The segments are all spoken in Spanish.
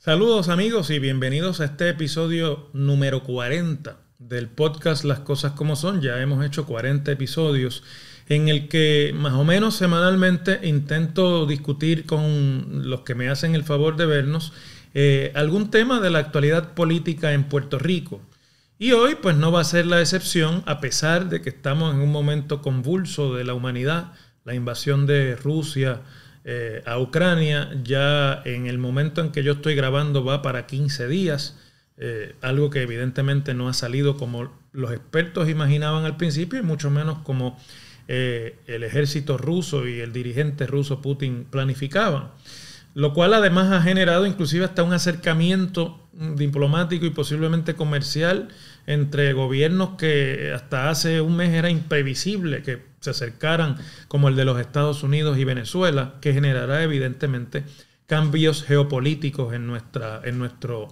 Saludos amigos y bienvenidos a este episodio número 40 del podcast Las Cosas Como Son. Ya hemos hecho 40 episodios en el que más o menos semanalmente intento discutir con los que me hacen el favor de vernos algún tema de la actualidad política en Puerto Rico. Y hoy pues no va a ser la excepción, a pesar de que estamos en un momento convulso de la humanidad, la invasión de Rusia a Ucrania. Ya en el momento en que yo estoy grabando va para 15 días, algo que evidentemente no ha salido como los expertos imaginaban al principio y mucho menos como el ejército ruso y el dirigente ruso Putin planificaban. Lo cual además ha generado inclusive hasta un acercamiento diplomático y posiblemente comercial entre gobiernos que hasta hace un mes era imprevisible que se acercaran, como el de los Estados Unidos y Venezuela, que generará evidentemente cambios geopolíticos en nuestro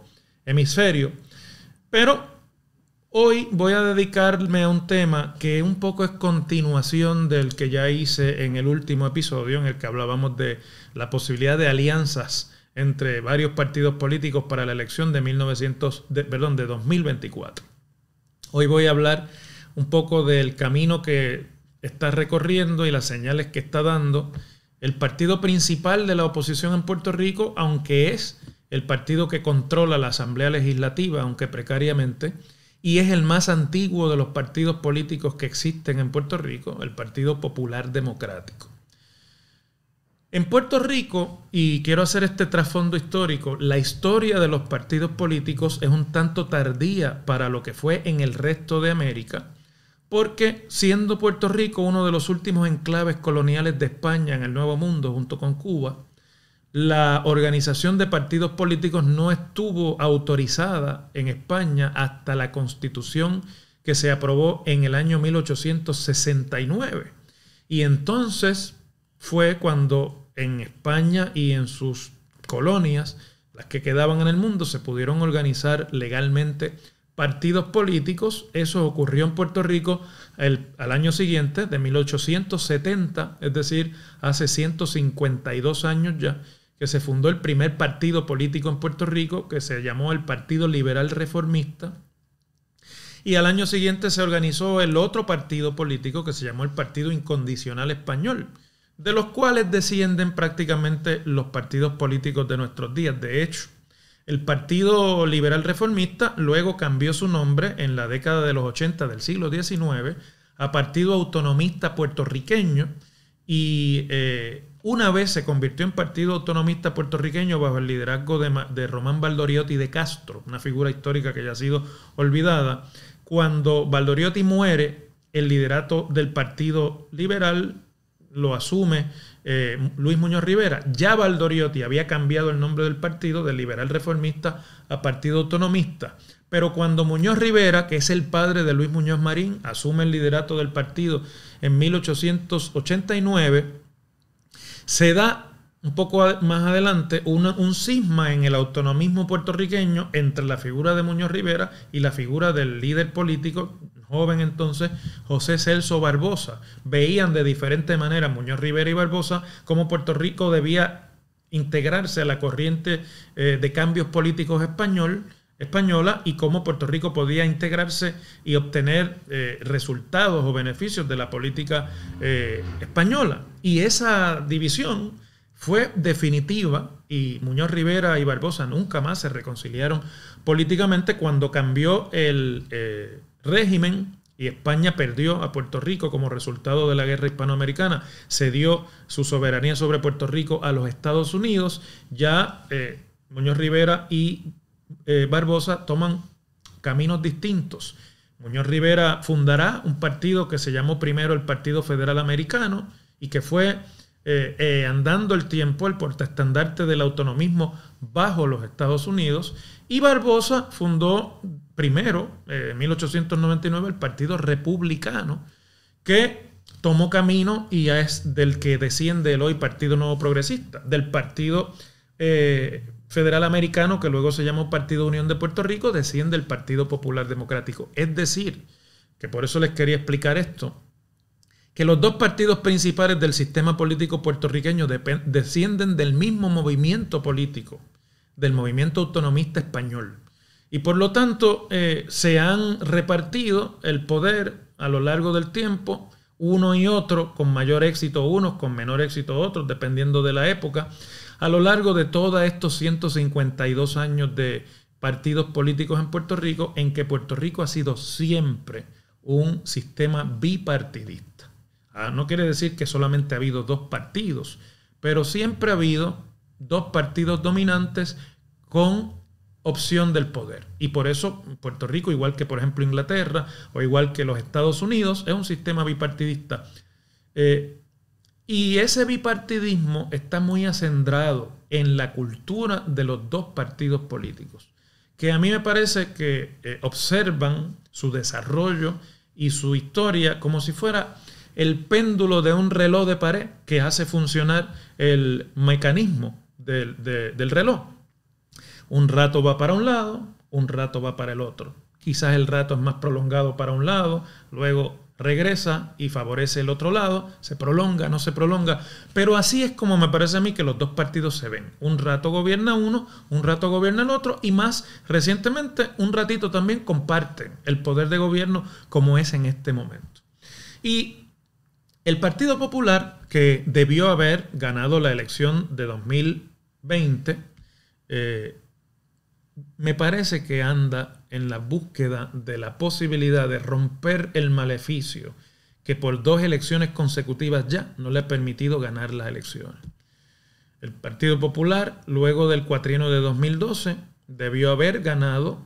hemisferio. Pero hoy voy a dedicarme a un tema que un poco es continuación del que ya hice en el último episodio, en el que hablábamos de la posibilidad de alianzas entre varios partidos políticos para la elección de 2024. Hoy voy a hablar un poco del camino que está recorriendo y las señales que está dando el partido principal de la oposición en Puerto Rico, aunque es el partido que controla la Asamblea Legislativa, aunque precariamente, y es el más antiguo de los partidos políticos que existen en Puerto Rico, el Partido Popular Democrático. En Puerto Rico, y quiero hacer este trasfondo histórico, la historia de los partidos políticos es un tanto tardía para lo que fue en el resto de América, porque siendo Puerto Rico uno de los últimos enclaves coloniales de España en el Nuevo Mundo junto con Cuba, la organización de partidos políticos no estuvo autorizada en España hasta la Constitución que se aprobó en el año 1869. Y entonces fue cuando en España y en sus colonias, las que quedaban en el mundo, se pudieron organizar legalmente partidos políticos. Eso ocurrió en Puerto Rico al año siguiente, de 1870, es decir, hace 152 años ya, que se fundó el primer partido político en Puerto Rico, que se llamó el Partido Liberal Reformista. Y al año siguiente se organizó el otro partido político que se llamó el Partido Incondicional Español, de los cuales descienden prácticamente los partidos políticos de nuestros días. De hecho, el Partido Liberal Reformista luego cambió su nombre en la década de los 80 del siglo XIX a Partido Autonomista Puertorriqueño y una vez se convirtió en Partido Autonomista Puertorriqueño bajo el liderazgo de Román Valdoriotti de Castro, una figura histórica que ya ha sido olvidada. Cuando Valdoriotti muere, el liderato del Partido Liberal lo asume Luis Muñoz Rivera. Ya Valdoriotti había cambiado el nombre del partido de Liberal Reformista a Partido Autonomista. Pero cuando Muñoz Rivera, que es el padre de Luis Muñoz Marín, asume el liderato del partido en 1889, se da un poco más adelante un cisma en el autonomismo puertorriqueño entre la figura de Muñoz Rivera y la figura del líder político joven entonces, José Celso Barbosa. Veían de diferente manera Muñoz Rivera y Barbosa cómo Puerto Rico debía integrarse a la corriente de cambios políticos española y cómo Puerto Rico podía integrarse y obtener resultados o beneficios de la política española. Y esa división fue definitiva y Muñoz Rivera y Barbosa nunca más se reconciliaron políticamente. Cuando cambió el régimen y España perdió a Puerto Rico como resultado de la guerra hispanoamericana, cedió su soberanía sobre Puerto Rico a los Estados Unidos, ya Muñoz Rivera y Barbosa toman caminos distintos. Muñoz Rivera fundará un partido que se llamó primero el Partido Federal Americano y que fue andando el tiempo el portaestandarte del autonomismo bajo los Estados Unidos, y Barbosa fundó primero en 1899 el Partido Republicano, que tomó camino y es del que desciende el hoy Partido Nuevo Progresista, del Partido Federal Americano, que luego se llamó Partido Unión de Puerto Rico, desciende el Partido Popular Democrático. Es decir, que por eso les quería explicar esto, que los dos partidos principales del sistema político puertorriqueño descienden del mismo movimiento político del movimiento autonomista español. Y por lo tanto se han repartido el poder a lo largo del tiempo, uno y otro, con mayor éxito unos, con menor éxito otros, dependiendo de la época, a lo largo de todos estos 152 años de partidos políticos en Puerto Rico, en que Puerto Rico ha sido siempre un sistema bipartidista. No quiere decir que solamente ha habido dos partidos, pero siempre ha habido dos partidos dominantes con opción del poder. Y por eso Puerto Rico, igual que por ejemplo Inglaterra o igual que los Estados Unidos, es un sistema bipartidista. Y ese bipartidismo está muy acendrado en la cultura de los dos partidos políticos, que a mí me parece que observan su desarrollo y su historia como si fuera el péndulo de un reloj de pared que hace funcionar el mecanismo del reloj. Un rato va para un lado, un rato va para el otro. Quizás el rato es más prolongado para un lado, luego regresa y favorece el otro lado, se prolonga, no se prolonga, pero así es como me parece a mí que los dos partidos se ven. Un rato gobierna uno, un rato gobierna el otro, y más recientemente un ratito también comparten el poder de gobierno como es en este momento. Y el Partido Popular, que debió haber ganado la elección de 2020, me parece que anda en la búsqueda de la posibilidad de romper el maleficio que por 2 elecciones consecutivas ya no le ha permitido ganar las elecciones. El Partido Popular, luego del cuatrienio de 2012, debió haber ganado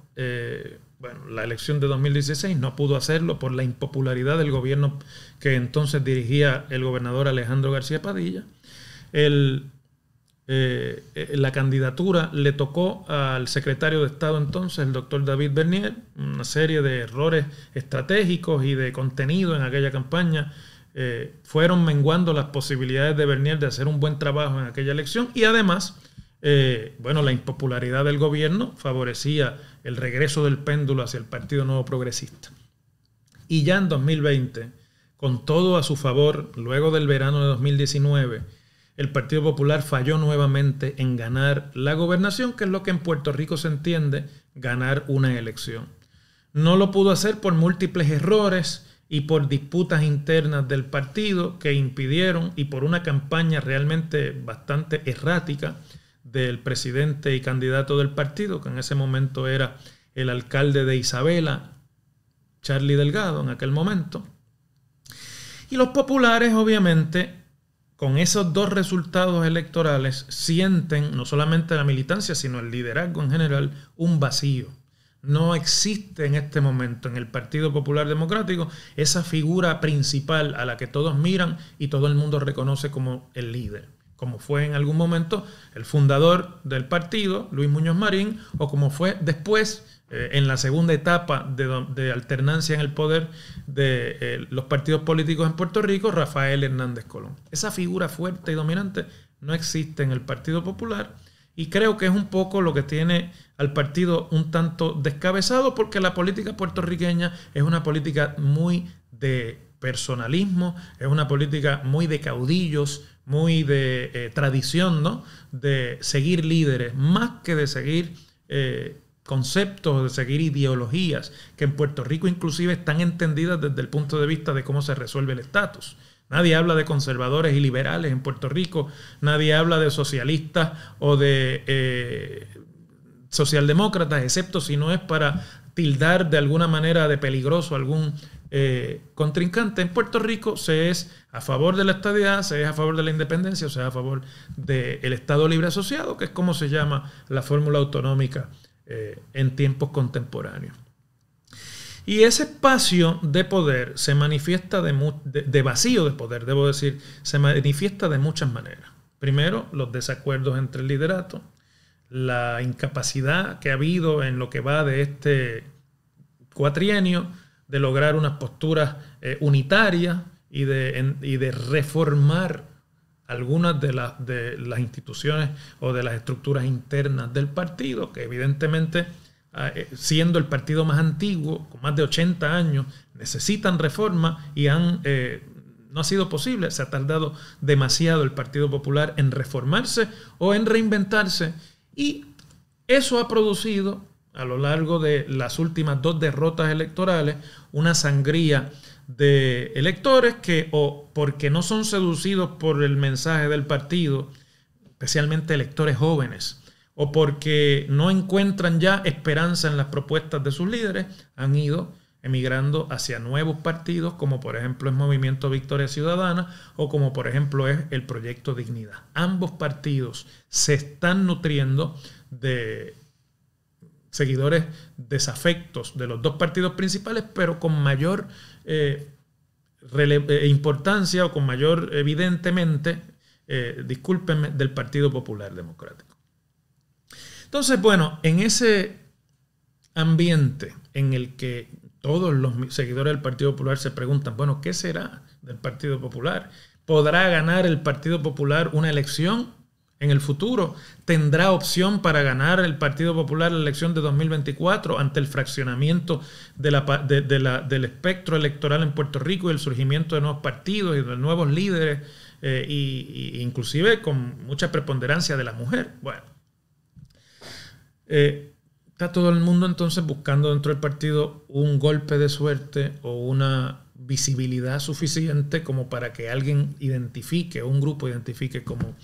la elección de 2016, no pudo hacerlo por la impopularidad del gobierno que entonces dirigía el gobernador Alejandro García Padilla. La candidatura le tocó al secretario de Estado entonces, el doctor David Bernier. Una serie de errores estratégicos y de contenido en aquella campaña fueron menguando las posibilidades de Bernier de hacer un buen trabajo en aquella elección, y además la impopularidad del gobierno favorecía el regreso del péndulo hacia el Partido Nuevo Progresista. Y ya en 2020, con todo a su favor, luego del verano de 2019, el Partido Popular falló nuevamente en ganar la gobernación, que es lo que en Puerto Rico se entiende ganar una elección. No lo pudo hacer por múltiples errores y por disputas internas del partido que impidieron, y por una campaña realmente bastante errática del presidente y candidato del partido, que en ese momento era el alcalde de Isabela, Charlie Delgado, en aquel momento. Y los populares, obviamente, con esos 2 resultados electorales, sienten, no solamente la militancia, sino el liderazgo en general, un vacío. No existe en este momento en el Partido Popular Democrático esa figura principal a la que todos miran y todo el mundo reconoce como el líder, como fue en algún momento el fundador del partido, Luis Muñoz Marín, o como fue después, en la segunda etapa de alternancia en el poder de los partidos políticos en Puerto Rico, Rafael Hernández Colón. Esa figura fuerte y dominante no existe en el Partido Popular, y creo que es un poco lo que tiene al partido un tanto descabezado, porque la política puertorriqueña es una política muy de personalismo, es una política muy de caudillos, muy de tradición, ¿no? De seguir líderes, más que de seguir conceptos, de seguir ideologías, que en Puerto Rico inclusive están entendidas desde el punto de vista de cómo se resuelve el estatus. Nadie habla de conservadores y liberales en Puerto Rico, nadie habla de socialistas o de socialdemócratas, excepto si no es para tildar de alguna manera de peligroso algún contrincante. En Puerto Rico se es a favor de la estadidad, se es a favor de la independencia, o se es a favor del Estado Libre Asociado, que es como se llama la fórmula autonómica en tiempos contemporáneos. Y ese espacio de poder se manifiesta de vacío de poder, debo decir, se manifiesta de muchas maneras. Primero, los desacuerdos entre el liderato, la incapacidad que ha habido en lo que va de este cuatrienio de lograr unas posturas unitarias y de reformar algunas de las instituciones o de las estructuras internas del partido, que evidentemente, siendo el partido más antiguo, con más de 80 años, necesitan reforma y no ha sido posible. Se ha tardado demasiado el Partido Popular en reformarse o en reinventarse. Y Eso ha producido, a lo largo de las últimas 2 derrotas electorales, una sangría de electores que, o porque no son seducidos por el mensaje del partido, especialmente electores jóvenes, o porque no encuentran ya esperanza en las propuestas de sus líderes, han ido emigrando hacia nuevos partidos, como por ejemplo es Movimiento Victoria Ciudadana o como por ejemplo es el Proyecto Dignidad. Ambos partidos se están nutriendo de seguidores desafectos de los 2 partidos principales, pero con mayor importancia o con mayor, evidentemente, discúlpenme, del Partido Popular Democrático. Entonces, bueno, en ese ambiente en el que todos los seguidores del Partido Popular se preguntan, bueno, ¿qué será del Partido Popular? ¿Podrá ganar el Partido Popular una elección en el futuro? ¿Tendrá opción para ganar el Partido Popular la elección de 2024 ante el fraccionamiento del espectro electoral en Puerto Rico y el surgimiento de nuevos partidos y de nuevos líderes, inclusive con mucha preponderancia de la mujer? Bueno, está todo el mundo entonces buscando dentro del partido un golpe de suerte o una visibilidad suficiente como para que alguien identifique, un grupo identifique como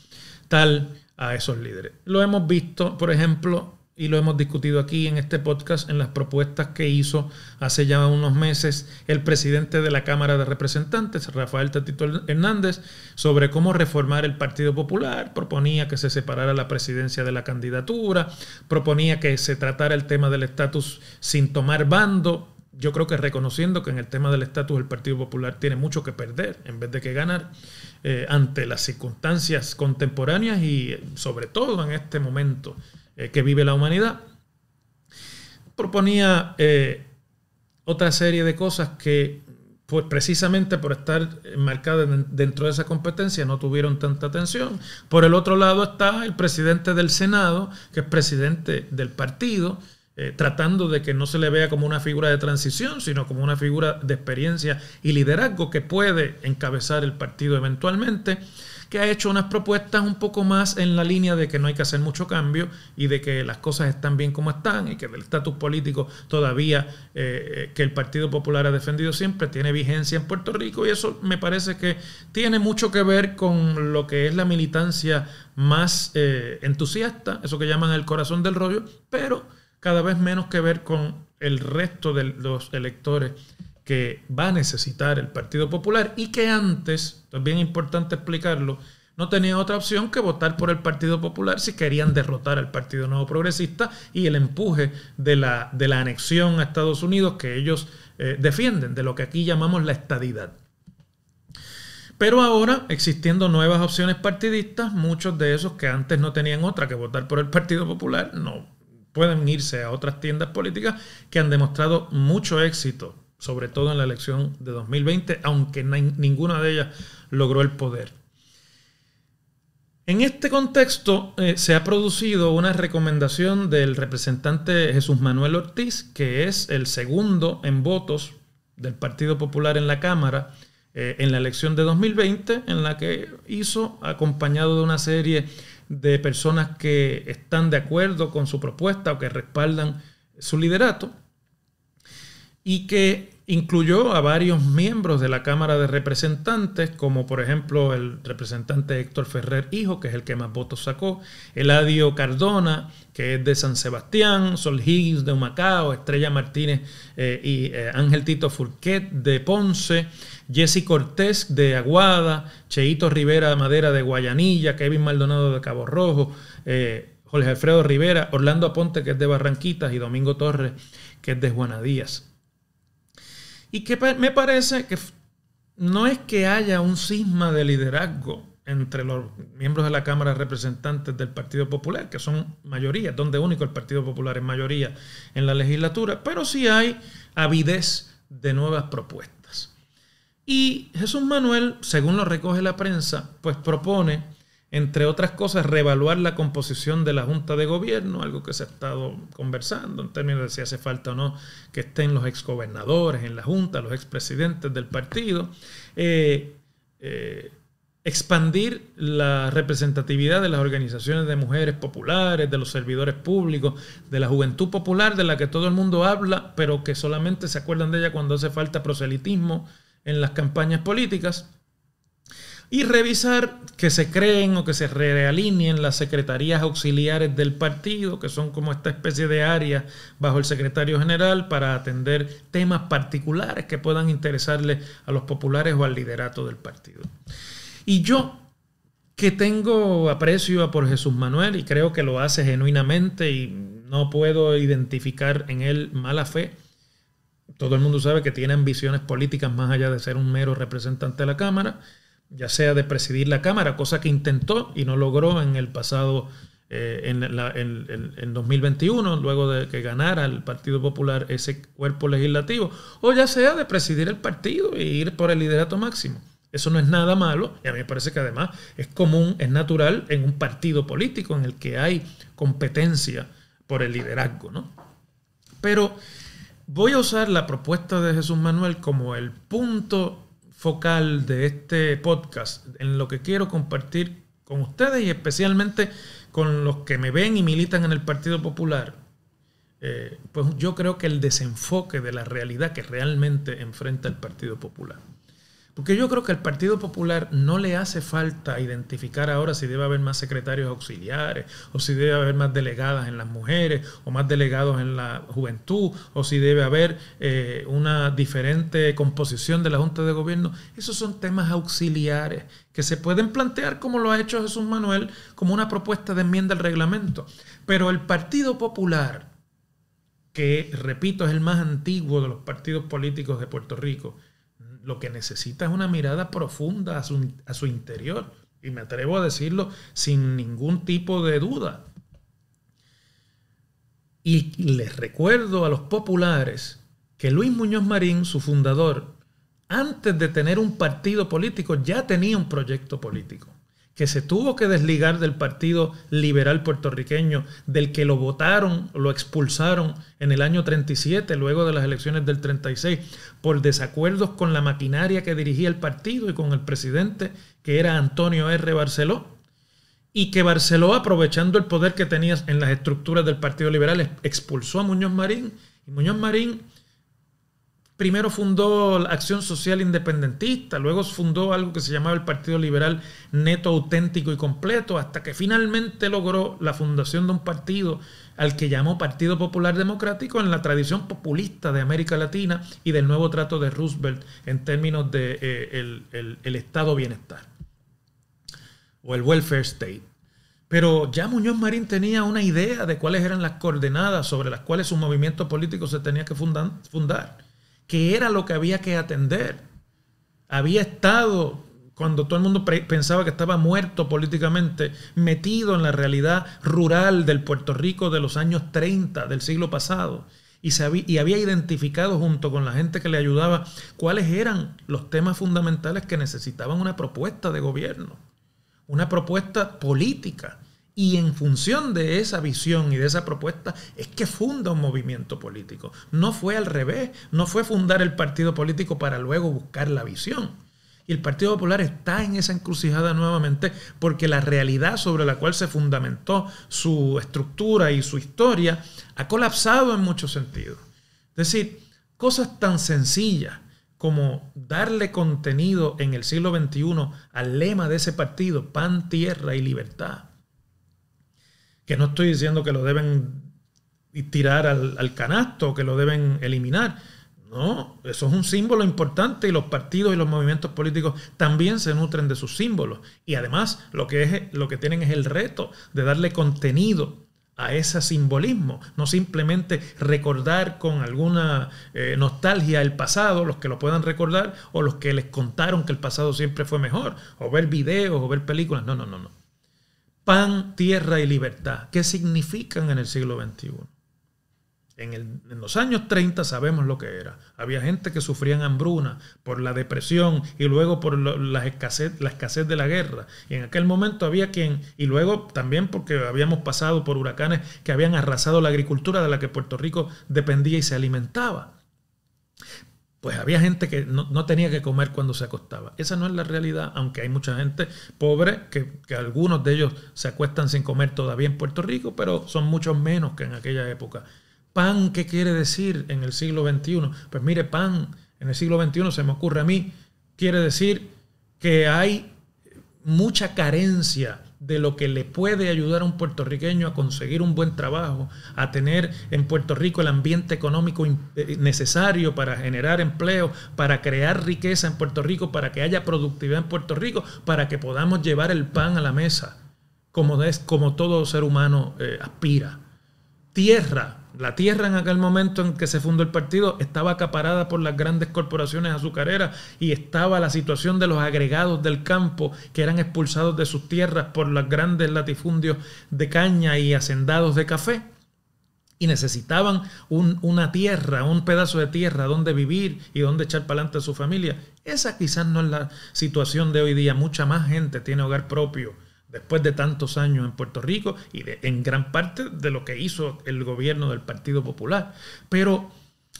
tal a esos líderes. Lo hemos visto, por ejemplo, y lo hemos discutido aquí en este podcast, en las propuestas que hizo hace ya unos meses el presidente de la Cámara de Representantes, Rafael Tatito Hernández, sobre cómo reformar el Partido Popular. Proponía que se separara la presidencia de la candidatura, proponía que se tratara el tema del estatus sin tomar bando. Yo creo que reconociendo que en el tema del estatus el Partido Popular tiene mucho que perder en vez de que ganar ante las circunstancias contemporáneas y sobre todo en este momento que vive la humanidad. Proponía otra serie de cosas que, pues, precisamente por estar marcadas dentro de esa competencia no tuvieron tanta atención. Por el otro lado está el presidente del Senado, que es presidente del partido, tratando de que no se le vea como una figura de transición, sino como una figura de experiencia y liderazgo que puede encabezar el partido eventualmente, que ha hecho unas propuestas un poco más en la línea de que no hay que hacer mucho cambio y de que las cosas están bien como están y que el estatus político todavía, que el Partido Popular ha defendido siempre, tiene vigencia en Puerto Rico, y eso me parece que tiene mucho que ver con lo que es la militancia más entusiasta, eso que llaman el corazón del rollo, pero cada vez menos que ver con el resto de los electores que va a necesitar el Partido Popular y que antes, es bien importante explicarlo, no tenía otra opción que votar por el Partido Popular si querían derrotar al Partido Nuevo Progresista y el empuje de la anexión a Estados Unidos que ellos defienden, de lo que aquí llamamos la estadidad. Pero ahora, existiendo nuevas opciones partidistas, muchos de esos que antes no tenían otra que votar por el Partido Popular no pueden irse a otras tiendas políticas que han demostrado mucho éxito, sobre todo en la elección de 2020, aunque ninguna de ellas logró el poder. En este contexto se ha producido una recomendación del representante Jesús Manuel Ortiz, que es el segundo en votos del Partido Popular en la Cámara en la elección de 2020, en la que hizo, acompañado de una serie de personas que están de acuerdo con su propuesta o que respaldan su liderato, y que incluyó a varios miembros de la Cámara de Representantes, como por ejemplo el representante Héctor Ferrer Hijo, que es el que más votos sacó, Eladio Cardona, que es de San Sebastián, Sol Higgins de Humacao, Estrella Martínez y Ángel Tito Furquet de Ponce, Jessy Cortés de Aguada, Cheito Rivera Madera de Guayanilla, Kevin Maldonado de Cabo Rojo, Jorge Alfredo Rivera, Orlando Aponte, que es de Barranquitas, y Domingo Torres, que es de Juana Díaz. Y que me parece que no es que haya un cisma de liderazgo entre los miembros de la Cámara de Representantes del Partido Popular, que son mayoría, donde único el Partido Popular es mayoría en la legislatura, pero sí hay avidez de nuevas propuestas. Y Jesús Manuel, según lo recoge la prensa, pues propone, entre otras cosas, reevaluar la composición de la Junta de Gobierno, algo que se ha estado conversando en términos de si hace falta o no que estén los exgobernadores en la Junta, los expresidentes del partido. expandir la representatividad de las organizaciones de mujeres populares, de los servidores públicos, de la juventud popular, de la que todo el mundo habla, pero que solamente se acuerdan de ella cuando hace falta proselitismo en las campañas políticas. Y revisar que se creen o que se realineen las secretarías auxiliares del partido, que son como esta especie de áreas bajo el secretario general para atender temas particulares que puedan interesarle a los populares o al liderato del partido. Y yo, que tengo aprecio por Jesús Manuel y creo que lo hace genuinamente y no puedo identificar en él mala fe, todo el mundo sabe que tiene ambiciones políticas más allá de ser un mero representante de la Cámara, ya sea de presidir la Cámara, cosa que intentó y no logró en el pasado, en 2021, luego de que ganara el Partido Popular ese cuerpo legislativo, o ya sea de presidir el partido e ir por el liderato máximo. Eso no es nada malo y a mí me parece que además es común, es natural en un partido político en el que hay competencia por el liderazgo, ¿no? Pero voy a usar la propuesta de Jesús Manuel como el punto focal de este podcast en lo que quiero compartir con ustedes y especialmente con los que me ven y militan en el Partido Popular. Pues yo creo que el desenfoque de la realidad que realmente enfrenta el Partido Popular. Porque yo creo que al Partido Popular no le hace falta identificar ahora si debe haber más secretarios auxiliares, o si debe haber más delegadas en las mujeres, o más delegados en la juventud, o si debe haber una diferente composición de la Junta de Gobierno. Esos son temas auxiliares que se pueden plantear, como lo ha hecho Jesús Manuel, como una propuesta de enmienda al reglamento. Pero el Partido Popular, que repito es el más antiguo de los partidos políticos de Puerto Rico, lo que necesita es una mirada profunda a su interior. Y me atrevo a decirlo sin ningún tipo de duda. Y les recuerdo a los populares que Luis Muñoz Marín, su fundador, antes de tener un partido político, ya tenía un proyecto político, que se tuvo que desligar del Partido Liberal Puertorriqueño, del que lo votaron, lo expulsaron en el año 37, luego de las elecciones del 36, por desacuerdos con la maquinaria que dirigía el partido y con el presidente, que era Antonio R. Barceló, y que Barceló, aprovechando el poder que tenía en las estructuras del Partido Liberal, expulsó a Muñoz Marín, y Muñoz Marín primero fundó la Acción Social Independentista, luego fundó algo que se llamaba el Partido Liberal Neto, Auténtico y Completo, hasta que finalmente logró la fundación de un partido al que llamó Partido Popular Democrático en la tradición populista de América Latina y del nuevo trato de Roosevelt en términos de el Estado Bienestar o el Welfare State. Pero ya Muñoz Marín tenía una idea de cuáles eran las coordenadas sobre las cuales su movimiento político se tenía que fundar. Que era lo que había que atender. Había estado, cuando todo el mundo pensaba que estaba muerto políticamente, metido en la realidad rural del Puerto Rico de los años 30 del siglo pasado, y había identificado junto con la gente que le ayudaba cuáles eran los temas fundamentales que necesitaban una propuesta de gobierno, una propuesta política. Y en función de esa visión y de esa propuesta es que funda un movimiento político. No fue al revés, no fue fundar el partido político para luego buscar la visión. Y el Partido Popular está en esa encrucijada nuevamente porque la realidad sobre la cual se fundamentó su estructura y su historia ha colapsado en muchos sentidos. Es decir, cosas tan sencillas como darle contenido en el siglo XXI al lema de ese partido, pan, tierra y libertad. Que no estoy diciendo que lo deben tirar al canasto, que lo deben eliminar. No, eso es un símbolo importante y los partidos y los movimientos políticos también se nutren de sus símbolos. Y además lo que tienen es el reto de darle contenido a ese simbolismo. No simplemente recordar con alguna nostalgia el pasado, los que lo puedan recordar o los que les contaron que el pasado siempre fue mejor, o ver videos o ver películas. No. Pan, tierra y libertad. ¿Qué significan en el siglo XXI? En los años 30 sabemos lo que era. Había gente que sufrían hambruna por la depresión y luego por la escasez de la guerra. Y en aquel momento había quien, y luego también porque habíamos pasado por huracanes que habían arrasado la agricultura de la que Puerto Rico dependía y se alimentaba. pues había gente que no tenía que comer cuando se acostaba. Esa no es la realidad, aunque hay mucha gente pobre, que algunos de ellos se acuestan sin comer todavía en Puerto Rico, pero son muchos menos que en aquella época. ¿Pan qué quiere decir en el siglo XXI? Pues mire, pan en el siglo XXI, se me ocurre a mí, quiere decir que hay mucha carencia de lo que le puede ayudar a un puertorriqueño a conseguir un buen trabajo, a tener en Puerto Rico el ambiente económico necesario para generar empleo, para crear riqueza en Puerto Rico, para que haya productividad en Puerto Rico, para que podamos llevar el pan a la mesa, como todo ser humano aspira. Tierra. La tierra en aquel momento en que se fundó el partido estaba acaparada por las grandes corporaciones azucareras y estaba la situación de los agregados del campo que eran expulsados de sus tierras por los grandes latifundios de caña y hacendados de café y necesitaban una tierra, un pedazo de tierra donde vivir y donde echar para adelante a su familia. Esa quizás no es la situación de hoy día. Mucha más gente tiene hogar propio después de tantos años en Puerto Rico y en gran parte de lo que hizo el gobierno del Partido Popular. Pero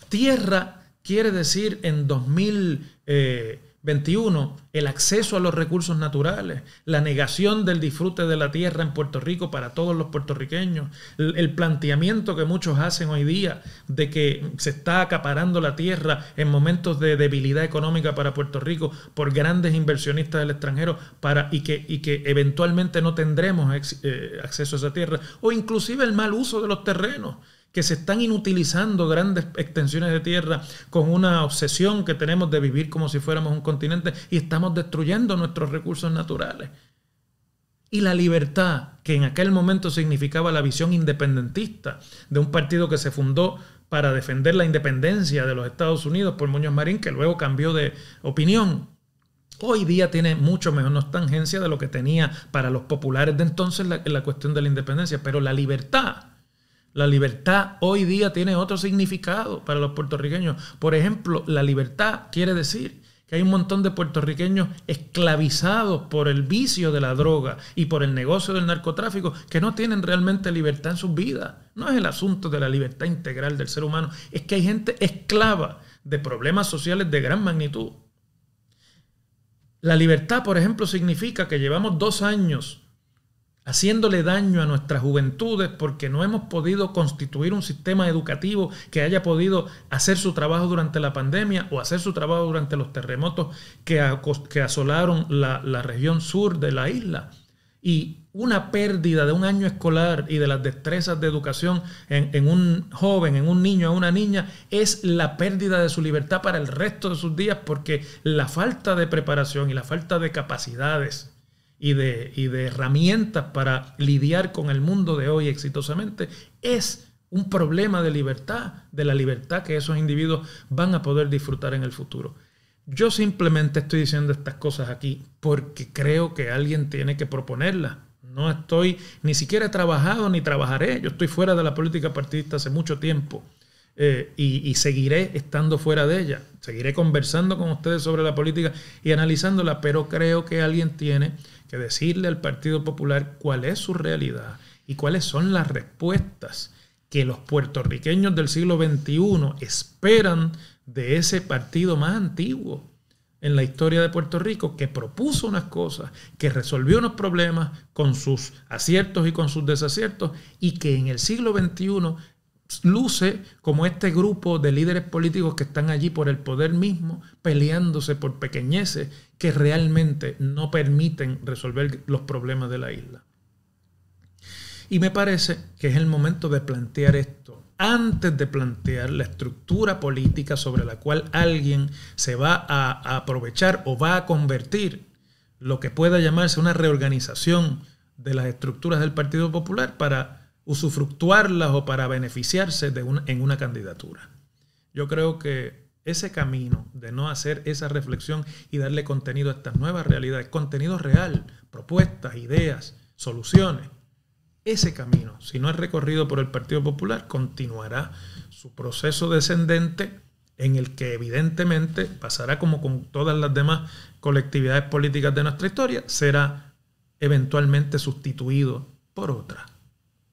tierra quiere decir en 2021 el acceso a los recursos naturales, la negación del disfrute de la tierra en Puerto Rico para todos los puertorriqueños, el planteamiento que muchos hacen hoy día de que se está acaparando la tierra en momentos de debilidad económica para Puerto Rico por grandes inversionistas del extranjero y que eventualmente no tendremos acceso a esa tierra, o inclusive el mal uso de los terrenos, que se están inutilizando grandes extensiones de tierra con una obsesión que tenemos de vivir como si fuéramos un continente y estamos destruyendo nuestros recursos naturales. Y la libertad, que en aquel momento significaba la visión independentista de un partido que se fundó para defender la independencia de los Estados Unidos por Muñoz Marín, que luego cambió de opinión, hoy día tiene mucho menos nostalgia de lo que tenía para los populares de entonces la cuestión de la independencia. Pero la libertad hoy día tiene otro significado para los puertorriqueños. Por ejemplo, la libertad quiere decir que hay un montón de puertorriqueños esclavizados por el vicio de la droga y por el negocio del narcotráfico que no tienen realmente libertad en sus vidas. No es el asunto de la libertad integral del ser humano, es que hay gente esclava de problemas sociales de gran magnitud. La libertad, por ejemplo, significa que llevamos 2 años haciéndole daño a nuestras juventudes porque no hemos podido constituir un sistema educativo que haya podido hacer su trabajo durante la pandemia o hacer su trabajo durante los terremotos que asolaron la región sur de la isla. Y una pérdida de un año escolar y de las destrezas de educación en un joven, en un niño o una niña, es la pérdida de su libertad para el resto de sus días, porque la falta de preparación y la falta de capacidades y de herramientas para lidiar con el mundo de hoy exitosamente es un problema de la libertad que esos individuos van a poder disfrutar en el futuro. Yo simplemente estoy diciendo estas cosas aquí porque creo que alguien tiene que proponerlas. No estoy, ni siquiera he trabajado ni trabajaré. Yo estoy fuera de la política partidista hace mucho tiempo y seguiré estando fuera de ella. Seguiré conversando con ustedes sobre la política y analizándola, pero creo que alguien tiene que decirle al Partido Popular cuál es su realidad y cuáles son las respuestas que los puertorriqueños del siglo XXI esperan de ese partido más antiguo en la historia de Puerto Rico, que propuso unas cosas, que resolvió unos problemas con sus aciertos y con sus desaciertos, y que en el siglo XXI luce como este grupo de líderes políticos que están allí por el poder mismo, peleándose por pequeñeces que realmente no permiten resolver los problemas de la isla. Y me parece que es el momento de plantear esto antes de plantear la estructura política sobre la cual alguien se va a aprovechar o va a convertir lo que pueda llamarse una reorganización de las estructuras del Partido Popular para usufructuarlas o para beneficiarse en una candidatura. Yo creo que ese camino de no hacer esa reflexión y darle contenido a estas nuevas realidades, contenido real, propuestas, ideas, soluciones, ese camino, si no es recorrido por el Partido Popular, continuará su proceso descendente en el que evidentemente pasará como con todas las demás colectividades políticas de nuestra historia, será eventualmente sustituido por otra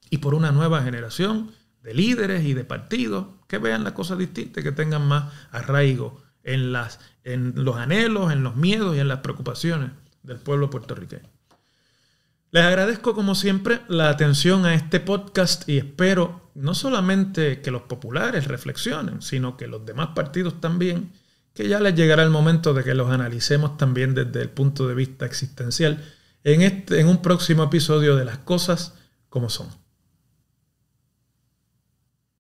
y por una nueva generación de líderes y de partidos que vean las cosas distintas, que tengan más arraigo en los anhelos, en los miedos y en las preocupaciones del pueblo puertorriqueño. Les agradezco como siempre la atención a este podcast y espero no solamente que los populares reflexionen, sino que los demás partidos también, que ya les llegará el momento de que los analicemos también desde el punto de vista existencial en un próximo episodio de Las Cosas como Son.